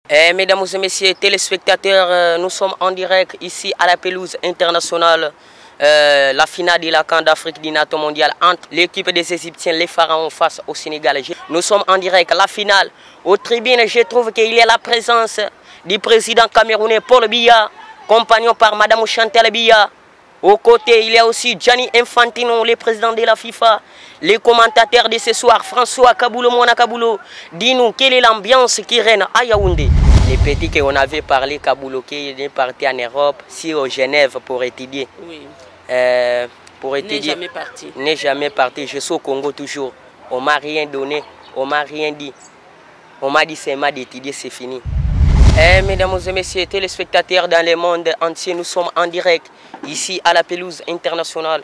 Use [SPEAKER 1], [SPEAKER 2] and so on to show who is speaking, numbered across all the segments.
[SPEAKER 1] Mesdames et messieurs téléspectateurs, nous sommes en direct ici à la pelouse internationale. La finale de la CAN d'Afrique du NATO mondial entre l'équipe des Égyptiens, les Pharaons, face au Sénégal. Nous sommes en direct à la finale. Aux tribunes, je trouve qu'il y a la présence du président camerounais Paul Biya, compagnon par Madame Chantal Biya. Aux côtés, il y a aussi Gianni Infantino, le président de la FIFA. Les commentateurs de ce soir, François Kaboulo, Mona Kaboulo. Dis-nous, quelle est l'ambiance qui règne à Yaoundé? Les petits qu'on avait parlé, Kaboulo, qui est parti en Europe, si au Genève pour étudier.
[SPEAKER 2] Oui.
[SPEAKER 1] Pour étudier.
[SPEAKER 2] N'est jamais parti.
[SPEAKER 1] N'est jamais parti. Je suis au Congo toujours. On m'a rien donné, on m'a rien dit. On m'a dit seulement d'étudier, c'est fini. Mesdames et messieurs téléspectateurs dans le monde entier, nous sommes en direct ici à la pelouse internationale.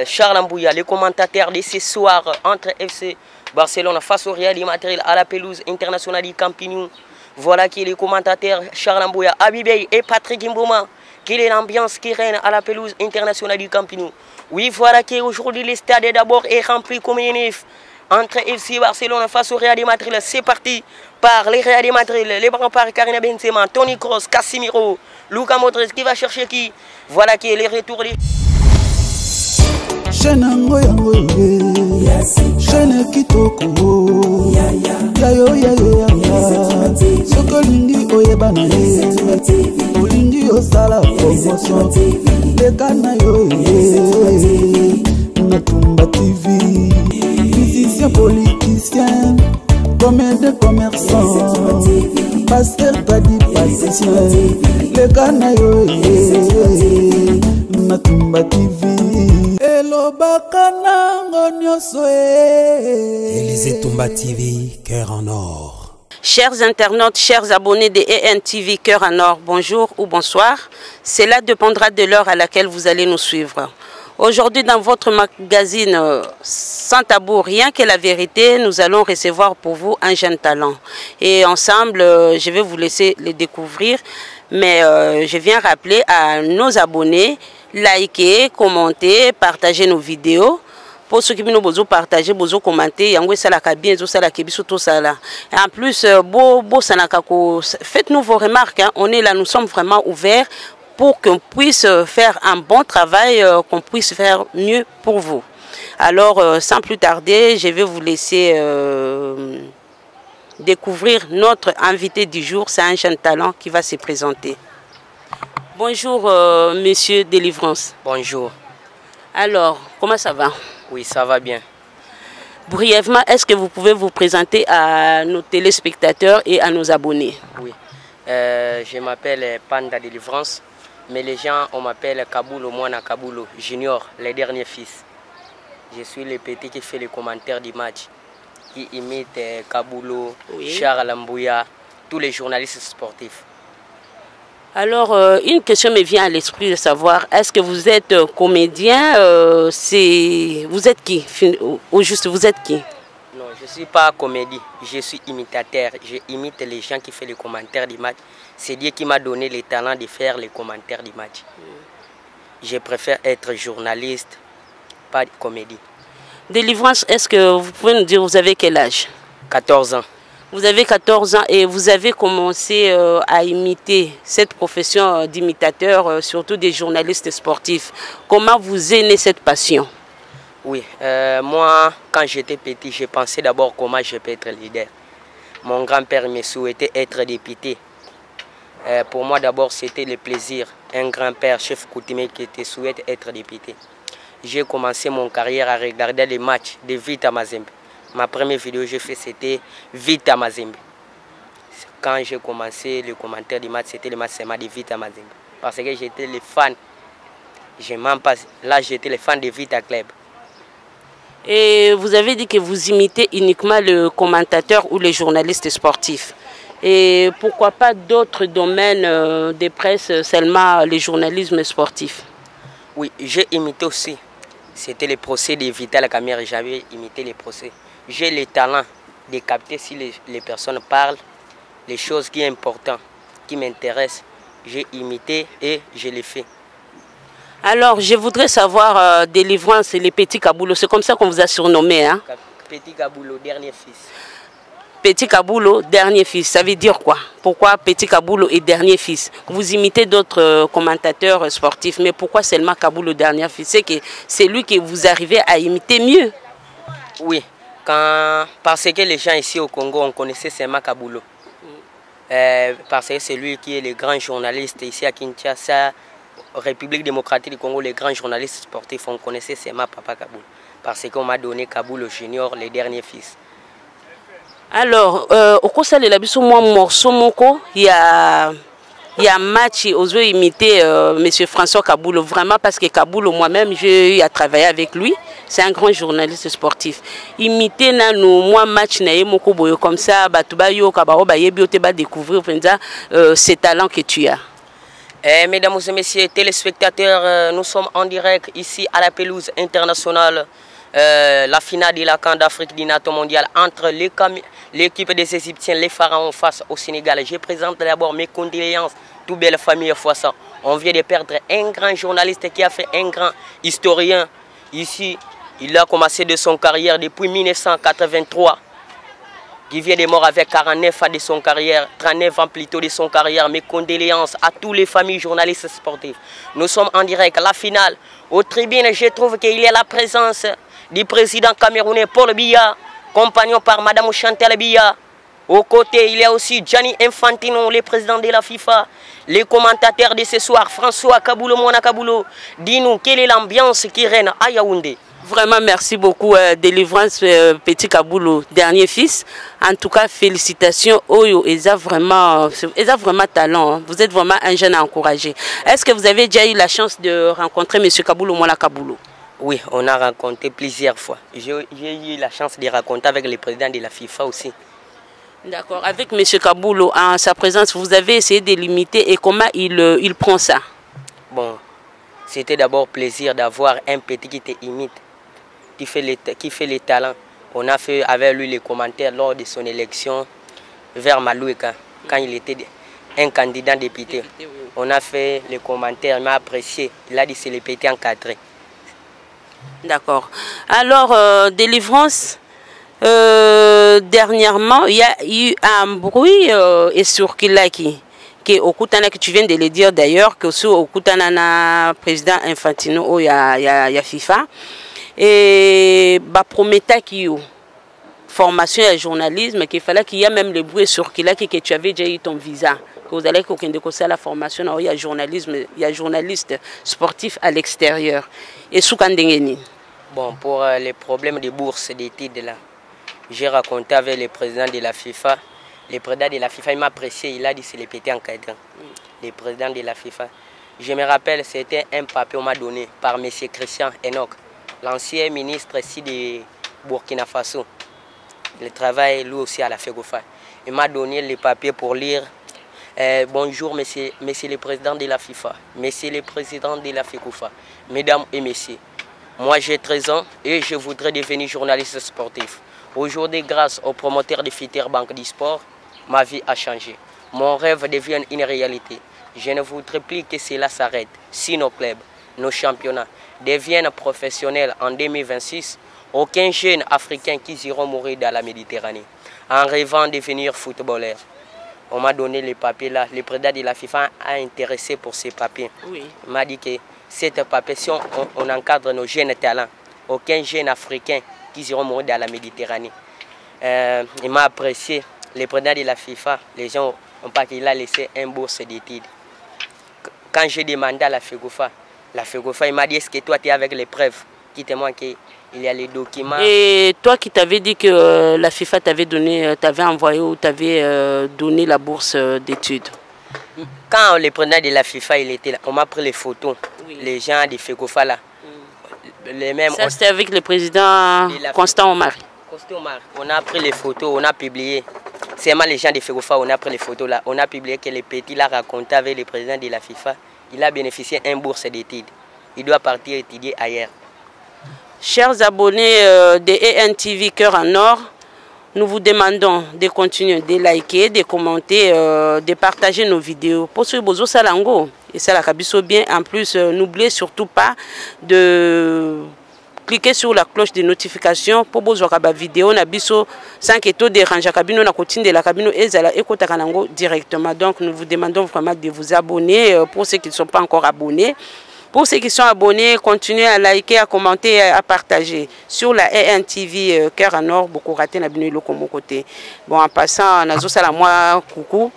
[SPEAKER 1] Charles Mbouya, le commentateur de ce soir entre FC Barcelone face au Real Madrid à la pelouse internationale du Camp Nou. Voilà qui est le commentateur Charles Mbouya, Abibey et Patrick Mbouma. Quelle est l'ambiance qui règne à la pelouse internationale du Camp Nou? Oui, voilà qu'aujourd'hui le stade d'abord est rempli comme une nef. Entre FC Barcelone face au Real Madrid, c'est parti par les Real Madrid, les bras par Karim Benzema, Toni Kroos, Casemiro, Luka Modric qui va chercher qui? Voilà qui est le retour.
[SPEAKER 3] Musicien, politicien, comédien, commerçant, pasteur, padi, patricien, le Ganayo, Natumba TV, Hello Bakana,
[SPEAKER 4] Élysée Tumba TV, cœur en or.
[SPEAKER 2] Chers internautes, chers abonnés de ENTV Cœur en Or, bonjour ou bonsoir. Cela dépendra de l'heure à laquelle vous allez nous suivre. Aujourd'hui, dans votre magazine Sans tabou, rien que la vérité, nous allons recevoir pour vous un jeune talent. Et ensemble, je vais vous laisser le découvrir. Mais je viens rappeler à nos abonnés, liker, commenter, partager nos vidéos. Pour ceux qui nous besoin partager, besoin commenter, en plus, faites-nous vos remarques. Hein. On est là, nous sommes vraiment ouverts pour qu'on puisse faire un bon travail, qu'on puisse faire mieux pour vous. Alors, sans plus tarder, je vais vous laisser découvrir notre invité du jour. C'est un jeune talent qui va se présenter. Bonjour, monsieur Délivrance.
[SPEAKER 1] Bonjour.
[SPEAKER 2] Alors, comment ça va?
[SPEAKER 1] Oui, ça va bien.
[SPEAKER 2] Brièvement, est-ce que vous pouvez vous présenter à nos téléspectateurs et à nos abonnés?
[SPEAKER 1] Oui. Je m'appelle Panda Délivrance. Mais les gens, on m'appelle Kaboulo, Mwana Kaboulo, Junior, les derniers fils. Je suis le petit qui fait les commentaires du match, qui imite Kaboulo, oui. Charles Mbouya, tous les journalistes sportifs.
[SPEAKER 2] Alors, une question me vient à l'esprit de savoir, est-ce que vous êtes comédien? Vous êtes qui? Au juste, vous êtes qui?
[SPEAKER 1] Non, je ne suis pas comédien, je suis imitateur. Je imite les gens qui font les commentaires du match. C'est Dieu qui m'a donné le talent de faire les commentaires du match. Je préfère être journaliste, pas comédie.
[SPEAKER 2] Délivrance, est-ce que vous pouvez nous dire, vous avez quel âge?
[SPEAKER 1] 14 ans.
[SPEAKER 2] Vous avez 14 ans et vous avez commencé à imiter cette profession d'imitateur, surtout des journalistes sportifs. Comment vous est née cette passion?
[SPEAKER 1] Oui, moi, quand j'étais petit, je pensais d'abord comment je peux être leader. Mon grand-père me souhaitait être député. Pour moi, d'abord, c'était le plaisir. Un grand-père, chef coutumier, qui te souhaite être député. J'ai commencé mon carrière à regarder les matchs de Vita Mazembe. Ma première vidéo que j'ai fait, c'était Vita Mazembe. Quand j'ai commencé le commentaire du match, c'était le match de Vita Mazembe. Parce que j'étais le fan. Je m'en passe. Là, j'étais le fan de Vita Club.
[SPEAKER 2] Et vous avez dit que vous imitez uniquement le commentateur ou les journalistes sportifs. Et pourquoi pas d'autres domaines de presse, seulement le journalisme sportif?
[SPEAKER 1] Oui, j'ai imité aussi. C'était le procès de Vital Kamerhe. J'avais imité les procès. J'ai le talent de capter si les personnes parlent, les choses qui sont importantes, qui m'intéressent. J'ai imité et je l'ai fait.
[SPEAKER 2] Alors, je voudrais savoir, Délivrance et les petits Kaboulo, c'est comme ça qu'on vous a surnommé, hein?
[SPEAKER 1] Petit Kaboulo, dernier fils.
[SPEAKER 2] Petit Kabulo, dernier fils, ça veut dire quoi? Pourquoi Petit Kabulo est dernier fils? Vous imitez d'autres commentateurs sportifs, mais pourquoi seulement Kabulo, dernier fils? C'est que c'est lui que vous arrivez à imiter mieux.
[SPEAKER 1] Oui, parce que les gens ici au Congo, on connaissait seulement Kabulo. Parce que c'est lui qui est le grand journaliste ici à Kinshasa, République démocratique du Congo, les grands journalistes sportifs, on connaissait seulement Papa Kabulo. Parce qu'on m'a donné Kabulo Junior, le dernier fils.
[SPEAKER 2] Alors, au cours de l'élaboration, moi, morceau moko, il y a un match aux yeux imiter M. François Kabulo, vraiment parce que Kabulo, moi-même, j'ai eu à travailler avec lui. C'est un grand journaliste sportif. Imiter moi match na moko boyo comme ça, batuba yo kabaro ba yebi ote ba découvrir ces talents que tu as.
[SPEAKER 1] Mesdames et messieurs téléspectateurs, nous sommes en direct ici à la pelouse internationale. La finale de la CAN d'Afrique du NATO mondial entre l'équipe des Égyptiens, les Pharaons face au Sénégal. Je présente d'abord mes condoléances, toute belle famille Foissan. On vient de perdre un grand journaliste qui a fait un grand historien. Ici, il a commencé de son carrière depuis 1983. Qui vient de mort avec 49 ans de son carrière, 39 ans plutôt de son carrière. Mes condoléances à toutes les familles journalistes sportifs. Nous sommes en direct, la finale. Au tribune, je trouve qu'il y a la présence du président camerounais Paul Biya, compagnon par Madame Chantal Biya. Au côté, il y a aussi Gianni Infantino, le président de la FIFA. Les commentateurs de ce soir, François Kabulo, Mona Kabulo. Dis-nous, quelle est l'ambiance qui règne à Yaoundé?
[SPEAKER 2] Vraiment, merci beaucoup, Délivrance Petit Kabulo, dernier fils. En tout cas, félicitations. Oyo, ils ont vraiment talent. Hein. Vous êtes vraiment un jeune à encourager. Est-ce que vous avez déjà eu la chance de rencontrer M. Kabulo, Mona Kabulo?
[SPEAKER 1] Oui, on a rencontré plusieurs fois. J'ai eu la chance de raconter avec le président de la FIFA aussi.
[SPEAKER 2] D'accord. Avec M. Kabulo, en sa présence, vous avez essayé de limiter et comment il prend ça?
[SPEAKER 1] Bon, c'était d'abord plaisir d'avoir un petit qui te imite, qui fait les talents. On a fait avec lui les commentaires lors de son élection vers Malouika, quand il était un candidat député. On a fait les commentaires, il m'a apprécié. Il a dit que c'est le petit encadré.
[SPEAKER 2] D'accord. Alors, Délivrance, dernièrement, il y a eu un bruit et sur Kilaki. Au Koutana, que tu viens de le dire d'ailleurs, que sur au Koutana, président Infantino, il y a FIFA. Et bah, promettait qu'il y a formation et journalisme, qu'il fallait qu'il y ait même le bruit sur Kilaki, que tu avais déjà eu ton visa. Que vous allez à la formation, il y a journalisme, il y a journaliste sportif à l'extérieur. Et sous Kandengeni.
[SPEAKER 1] Bon, pour les problèmes de bourse d'études là, j'ai raconté avec le président de la FIFA. Le président de la FIFA, il m'a apprécié, il a dit que c'est le petit encadrant. Le président de la FIFA. Je me rappelle, c'était un papier qu'on m'a donné par M. Christian Enoch, l'ancien ministre ici de Burkina Faso. Il travaille lui aussi à la FEGOFA. Il m'a donné le papier pour lire. Bonjour, monsieur le président de la FIFA, monsieur le président de la FEGOFA, mesdames et messieurs. Moi, j'ai 13 ans et je voudrais devenir journaliste sportif. Aujourd'hui, grâce au promoteur de Futur Banque du Sport, ma vie a changé. Mon rêve devient une réalité. Je ne voudrais plus que cela s'arrête. Si nos clubs, nos championnats deviennent professionnels en 2026, aucun jeune africain qui ira mourir dans la Méditerranée en rêvant de devenir footballeur. On m'a donné les papiers là. Le président de la FIFA a intéressé pour ces papiers. Oui. Il m'a dit que cette papier, si on encadre nos jeunes talents, aucun jeune africain qui iront mourir dans la Méditerranée. Il m'a apprécié. Le président de la FIFA, les gens n'ont pas qu'il a laissé un bourse d'études. Quand j'ai demandé à la FEGOFA, il m'a dit, est-ce que toi tu es avec les preuves qui témoignent qu'il y a les documents.
[SPEAKER 2] Et toi qui t'avais dit que la FIFA t'avait donné, t'avait envoyé ou t'avait donné la bourse d'études?
[SPEAKER 1] Quand le président de la FIFA il était là, on m'a pris les photos, oui. Les gens de FEGOFA là. Les mêmes,
[SPEAKER 2] ça c'était avec le président Constant Omar.
[SPEAKER 1] On a pris les photos, on a publié. C'est seulement les gens de FEGOFA, on a pris les photos là. On a publié que le petit l'a raconté avec le président de la FIFA. Il a bénéficié d'une bourse d'études. Il doit partir étudier ailleurs.
[SPEAKER 2] Chers abonnés de ENTV Cœur en Or, nous vous demandons de continuer de liker, de commenter, de partager nos vidéos. Pour ce bozo salango et ça la kabiso bien. En plus, n'oubliez surtout pas de cliquez sur la cloche de notification pour vous voir la vidéo na biso sans que tout dérange cabino na continue de la cabino ezala ekota kanango directement. Donc nous vous demandons vraiment de vous abonner pour ceux qui ne sont pas encore abonnés. Pour ceux qui sont abonnés, continuez à liker, à commenter, à partager. Sur la ENTV Cœur en Or, beaucoup raté na bino comme côté. Bon, en passant, on a Zosala moi coucou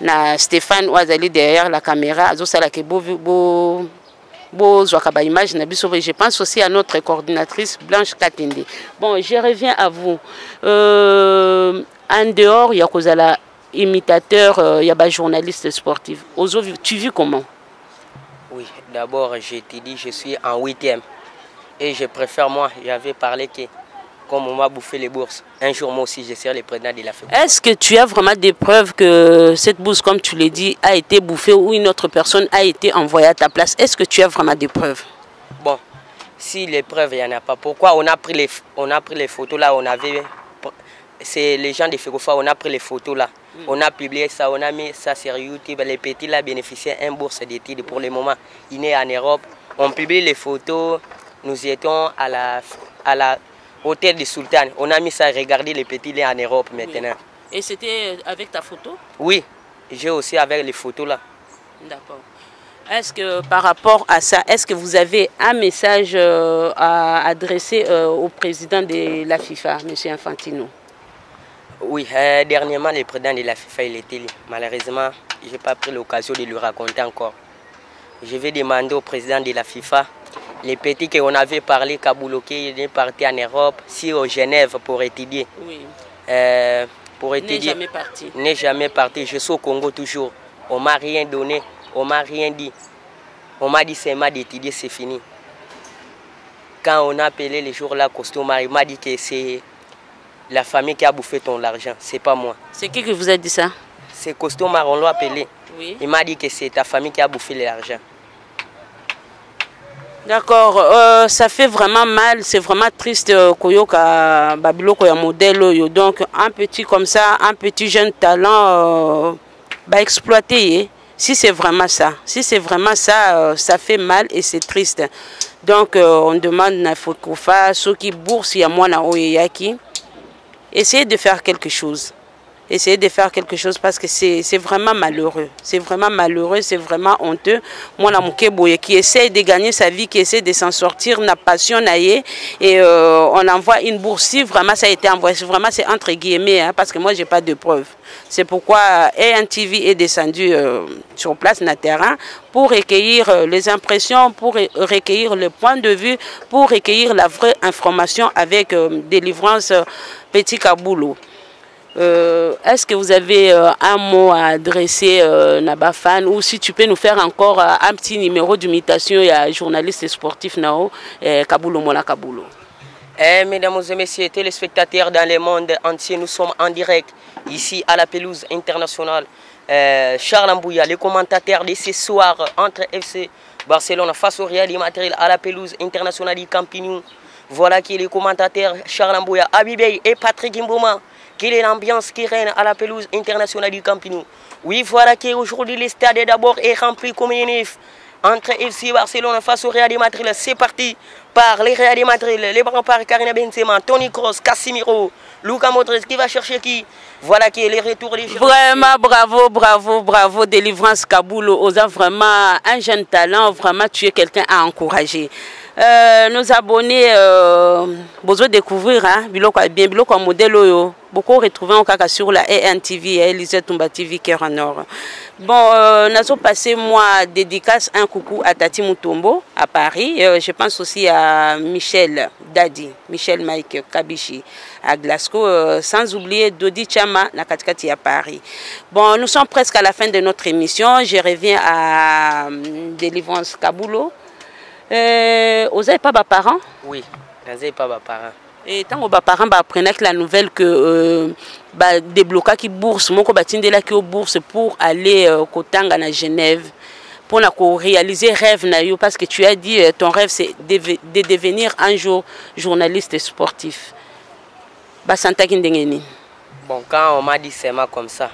[SPEAKER 2] na Stéphane Ouazali derrière la caméra, Zosala ke beau image na biso. Je pense aussi à notre coordinatrice Blanche Katende. Bon, je reviens à vous. En dehors, il y a kozala imitateur, il y a journaliste sportif. Tu vis comment?
[SPEAKER 1] Oui, d'abord, je t'ai dit, je suis en 8e. Et je préfère, moi, j'avais parlé que, comme on m'a bouffé les bourses, un jour, moi aussi, je serai le président de la FEB.
[SPEAKER 2] Est-ce que tu as vraiment des preuves que cette bourse, comme tu l'as dit, a été bouffée ou une autre personne a été envoyée à ta place? Est-ce que tu as vraiment des preuves?
[SPEAKER 1] Bon, si les preuves, il n'y en a pas. Pourquoi on a pris les photos là, on avait... C'est les gens de Fegofa, on a pris les photos là. On a publié ça, on a mis ça sur YouTube. Les petits là bénéficiaient d'une bourse d'études pour le moment. Il est en Europe. On publie les photos. Nous étions à la hôtel du Sultan. On a mis ça, regardez les petits là en Europe maintenant.
[SPEAKER 2] Oui. Et c'était avec ta photo?
[SPEAKER 1] Oui, j'ai aussi avec les photos là.
[SPEAKER 2] D'accord. Est-ce que par rapport à ça, est-ce que vous avez un message à adresser au président de la FIFA, M. Infantino?
[SPEAKER 1] Oui, dernièrement, le président de la FIFA, il était là. Malheureusement, je n'ai pas pris l'occasion de lui raconter encore. Je vais demander au président de la FIFA, les petits qu'on avait parlé, Kaboulo, qui est parti en Europe, si au Genève pour étudier.
[SPEAKER 2] Oui.
[SPEAKER 1] Pour étudier.
[SPEAKER 2] N'est jamais parti.
[SPEAKER 1] N'est jamais parti. Je suis au Congo toujours. On ne m'a rien donné, on ne m'a rien dit. On m'a dit c'est d'étudier, c'est fini. Quand on a appelé les jours-là, costume, il m'a dit que c'est la famille qui a bouffé ton argent, c'est pas moi.
[SPEAKER 2] C'est qui vous a dit ça?
[SPEAKER 1] C'est costume, on l'a appelé.
[SPEAKER 2] Oui.
[SPEAKER 1] Il m'a dit que c'est ta famille qui a bouffé l'argent.
[SPEAKER 2] D'accord, ça fait vraiment mal, c'est vraiment triste Koyoka Babiloko ya modèle. Donc un petit comme ça, un petit jeune talent exploité. Si c'est vraiment ça, ça fait mal et c'est triste. Donc on demande na Fokofa, ceux qui bourse ya moi na Oyeyaki. Essayez de faire quelque chose. Essayez de faire quelque chose parce que c'est vraiment malheureux. C'est vraiment malheureux, c'est vraiment honteux. Moi, Mukeboye qui essaie de gagner sa vie, qui essaie de s'en sortir, n'a passion et on envoie une bourse. Si vraiment ça a été envoyé, vraiment c'est entre guillemets, hein, parce que moi, j'ai pas de preuves. C'est pourquoi ENTV est descendu sur place, sur le terrain, pour recueillir les impressions, pour recueillir le point de vue, pour recueillir la vraie information avec délivrance Petit Kaboulou. Est-ce que vous avez un mot à adresser à Nabafan ou si tu peux nous faire encore un petit numéro d'imitation, il y a un journaliste sportif Nao, Kaboulou Mola Kaboulou.
[SPEAKER 1] Mesdames et messieurs, téléspectateurs dans le monde entier, nous sommes en direct ici à la pelouse internationale. Charles Mbouya, le commentateur de ce soir entre FC Barcelone face au Real Madrid à la pelouse internationale du Camp Nou. Voilà qui est le commentateur Charles Mbouya, Abibey et Patrick Mbouma. Quelle est l'ambiance qui règne à la pelouse internationale du Camp Nou? Oui, voilà qu'aujourd'hui le stade d'abord est rempli comme une nef. Entre FC Barcelone face au Real Madrid, c'est parti par les Real Madrid, les bras par Karim Benzema, Toni Kroos, Casemiro, Luka Modric qui va chercher qui? Voilà qui est le retour des gens.
[SPEAKER 2] Vraiment bravo, délivrance Kaboulou, Oza vraiment un jeune talent, vraiment tu es quelqu'un à encourager. Nos abonnés, besoin de découvrir, hein, biloko modèle yo. Beaucoup retrouvés en caca sur la ENTV, Elisée Tumba TV Cœur en Or. Bon, nous avons passé moi dédicace un coucou à Tati Mutombo à Paris. Je pense aussi à Michel Dadi, Michel Mike Kabichi à Glasgow, sans oublier Dodi Chama na Katikati à Paris. Bon, nous sommes presque à la fin de notre émission. Je reviens à Délivrance Kaboulou. Vous n'avez pas vos parents?
[SPEAKER 1] Oui, vous n'avez pas vos parents.
[SPEAKER 2] Et tant que vos parents apprenaient la nouvelle que débloquer qui bourse, mon cobatindela qui bourse pour aller Kotanga na Genève, pour réaliser rêve na yo, parce que tu as dit ton rêve c'est de devenir un jour journaliste sportif. Basanta kindengeni.
[SPEAKER 1] Bon, quand on m'a dit seulement comme ça,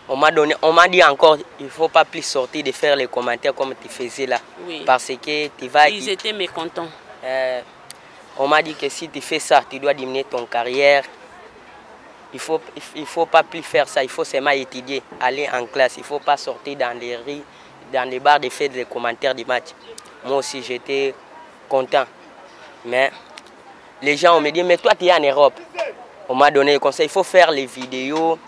[SPEAKER 1] on m'a dit encore, il ne faut pas plus sortir de faire les commentaires comme tu faisais là.
[SPEAKER 2] Oui.
[SPEAKER 1] Parce que tu vas...
[SPEAKER 2] Ils étaient mécontents.
[SPEAKER 1] On m'a dit que si tu fais ça, tu dois diminuer ton carrière. Il faut pas plus faire ça, il faut seulement étudier, aller en classe. Il ne faut pas sortir dans les rues, dans les bars de faire des commentaires du match. Moi aussi, j'étais content. Mais les gens me dit, mais toi, tu es en Europe. On m'a donné le conseil, il faut faire les vidéos.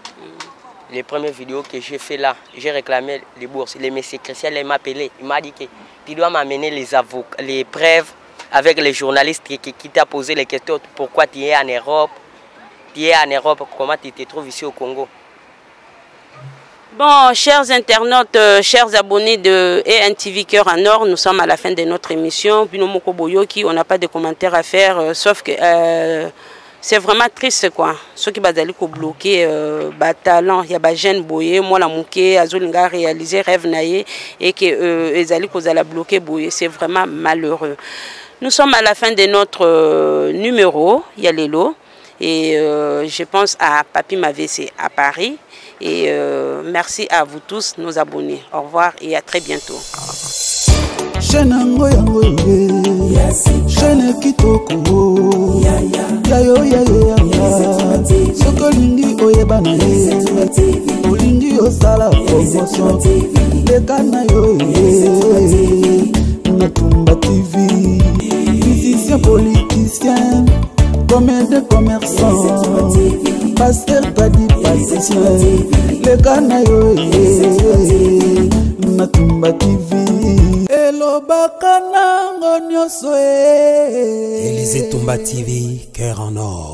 [SPEAKER 1] Les premières vidéos que j'ai fait là, j'ai réclamé les bourses. Le monsieur Christian m'a appelé. Il m'a dit que tu dois m'amener les avocats, les preuves avec les journalistes qui t'ont posé les questions. Pourquoi tu es en Europe? Tu es en Europe, comment tu te trouves ici au Congo?
[SPEAKER 2] Bon, chers internautes, chers abonnés de ENTV Cœur en Or, nous sommes à la fin de notre émission. Binomoko Boyoki, on n'a pas de commentaires à faire, sauf que c'est vraiment triste quoi. Ceux qui bazali ko bloquer talent, il y a ba jeune boyé, moi la mouké azolinga réaliser rêve naé et que ezali ko zala bloquer boyé, c'est vraiment malheureux. Nous sommes à la fin de notre numéro, Yalelo. Et je pense à Papi Mavessé à Paris. Et merci à vous tous, nos abonnés. Au revoir et à très bientôt.
[SPEAKER 3] Combien de commerçants, pasteur Tadi Patricien, le Ganayo, Natumba TV, Hello Bakana, Ngonyosoe,
[SPEAKER 4] Élysée Tumba TV, Cœur en Or.